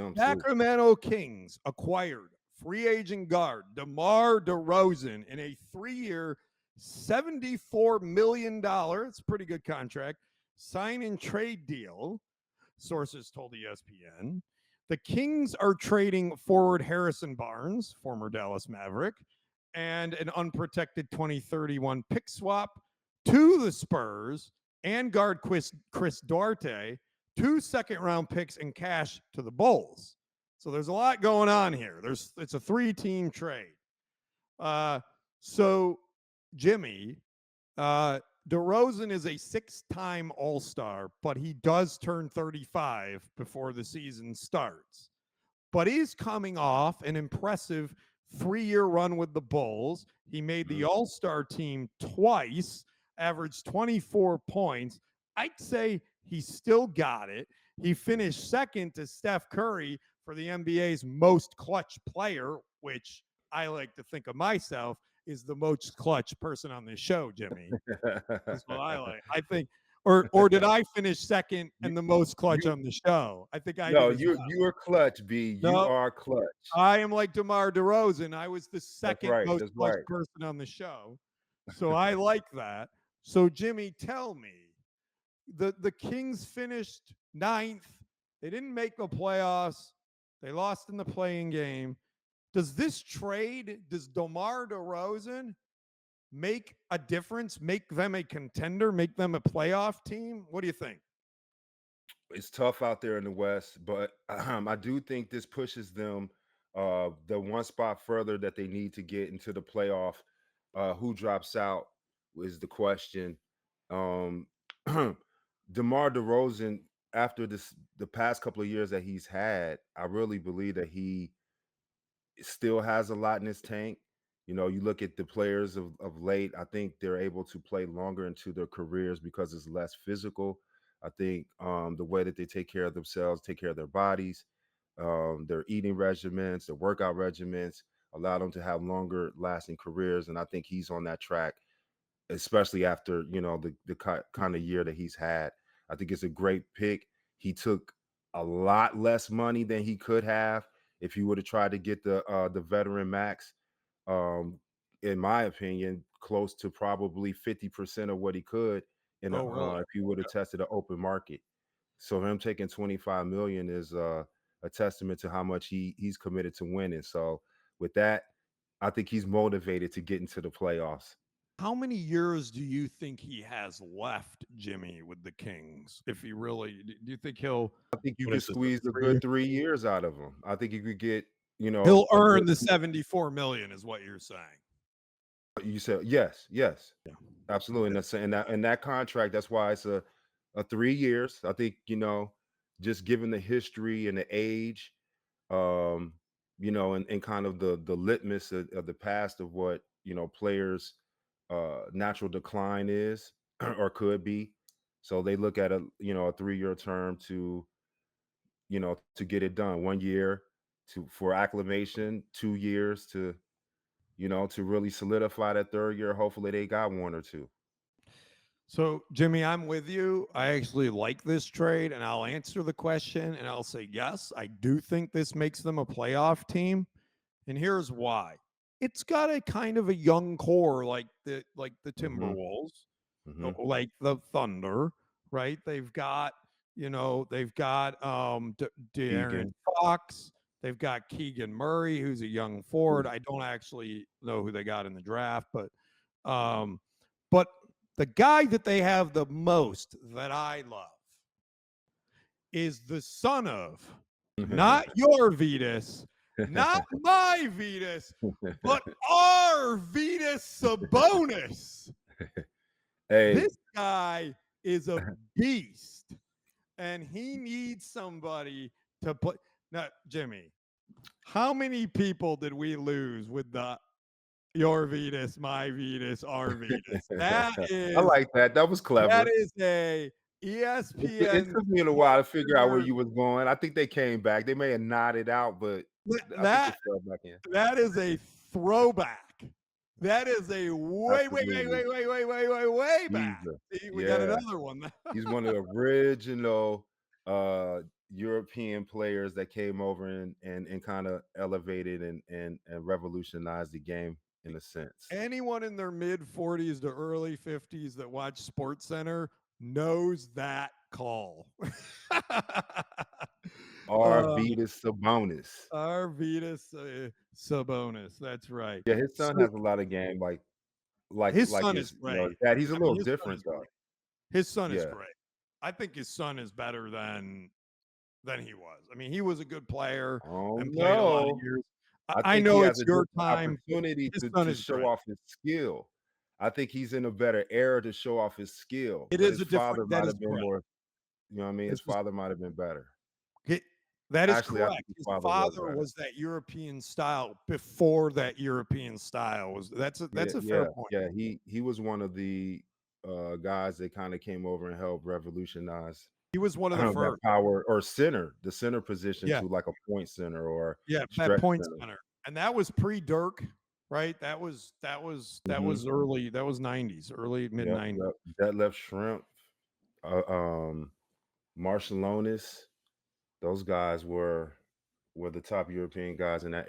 him too. Sacramento Kings acquired free agent guard DeMar DeRozan in a 3-year, $74 million, it's a pretty good contract, sign and trade deal, sources told ESPN. The Kings are trading forward Harrison Barnes, former Dallas Maverick, and an unprotected 2031 pick swap to the Spurs and guard Chris Duarte, 2 second-round picks and cash to the Bulls. So there's a lot going on here. It's a 3-team trade. So Jimmy, DeRozan is a 6-time All-Star, but he does turn 35 before the season starts. But he's coming off an impressive 3-year run with the Bulls. He made the All-Star team twice, averaged 24 points. I'd say he still got it. He finished second to Steph Curry for the NBA's most clutch player, which I like to think of myself is the most clutch person on this show, Jimmy. That's what I like. I think, or did I finish second and the most clutch on the show? I think I No, did. you are clutch, B. You No, are clutch. I am like DeMar DeRozan. I was the second most That's clutch right. person on the show. So I like that. So Jimmy, tell me, the Kings finished 9th. They didn't make the playoffs. They lost in the playing game. Does this trade, does DeMar DeRozan make a difference, make them a contender, make them a playoff team? What do you think? It's tough out there in the West, but I do think this pushes them the one spot further that they need to get into the playoff. Who drops out is the question. DeMar DeRozan, after the past couple of years that he's had, I really believe that he still has a lot in his tank. You know, you look at the players of late, I think they're able to play longer into their careers because it's less physical. I think the way that they take care of themselves, take care of their bodies, their eating regimens, their workout regimens, allow them to have longer lasting careers. And I think he's on that track, especially after, you know, the kind of year that he's had. I think it's a great pick. He took a lot less money than he could have if he would have tried to get the veteran max. In my opinion, close to probably 50% of what he could Really? if he would have tested an open market. So him taking 25 million is a testament to how much he's committed to winning. So with that, I think he's motivated to get into the playoffs. How many years do you think he has left, Jimmy, with the Kings? If he really, do you think he'll? I think you What could is this? A squeeze a 3 year? good 3 years out of him. I think you could get, you know, He'll a earn good. the 74 million, is what you're saying. You said yes, yes, Yeah. absolutely. And that's and that contract. That's why it's a 3 years. I think, you know, just given the history and the age, um, you know, and kind of the litmus of the past of what, you know, players' natural decline is or could be. So they look at a 3-year term to, you know, to get it done. 1 year for acclimation, 2 years to, you know, to really solidify that third year. Hopefully they got one or two. So, Jimmy, I'm with you. I actually like this trade, and I'll answer the question and I'll say yes. I do think this makes them a playoff team. And here's why. It's got a kind of a young core like the Mm-hmm. Timberwolves, Mm-hmm. like the Thunder, right? They've got De'Aaron Keegan. Fox, they've got Keegan Murray, who's a young forward. I don't actually know who they got in the draft, um, but the guy that they have the most that I love is the son of not your Vetus, not my Vetus, but our Vetus Sabonis. Hey, This guy is a beast, and he needs somebody to play. Now, Jimmy, how many people did we lose with the your Vetus, my Vetus, our Vetus? That I is like that. That was that clever. is a It ESPN took me a while to figure out where Twitter. you was going. I think they came back. They may have nodded out, but I think they That fell back in. that is a throwback. That is a Absolutely. way back. Jesus. See, we got Yeah. another one. He's one of the original European players that came over and kind of elevated and revolutionized the game in a sense. Anyone in their mid 40s to early 50s that watch Sports Center knows that call. uh, Arvydas Sabonis. Arvydas Sabonis. That's right. Yeah, his son So has a lot of game his like son is his great. dad. He's a I mean, little his son different is though. great. His son is Yeah. great. I think his son is better than he was. I mean, he was a good player Oh and played a lot of no. years. I I think he know has it's a your different time, but opportunity his son to is show great. off his skill. I think he's in a better era to show off his skill, It but is his a different. father That might is have been correct. more, you know what I mean? His This is father might have been better. He that is Actually, I correct. think his His father was father better. was that European style before that European style was Yeah, that's a fair yeah, point. yeah. He was one of the guys that kind of came over and helped revolutionize He was one of the that first. power or center, the center position Yeah, to like a point center or yeah, that stretch point center. center. And that was pre-Dirk, right? That Hmm. was early, that was 90s, early mid Yep, 90s. yep. That left shrimp, uh, um, Marshallonis. Those guys were the top European guys in that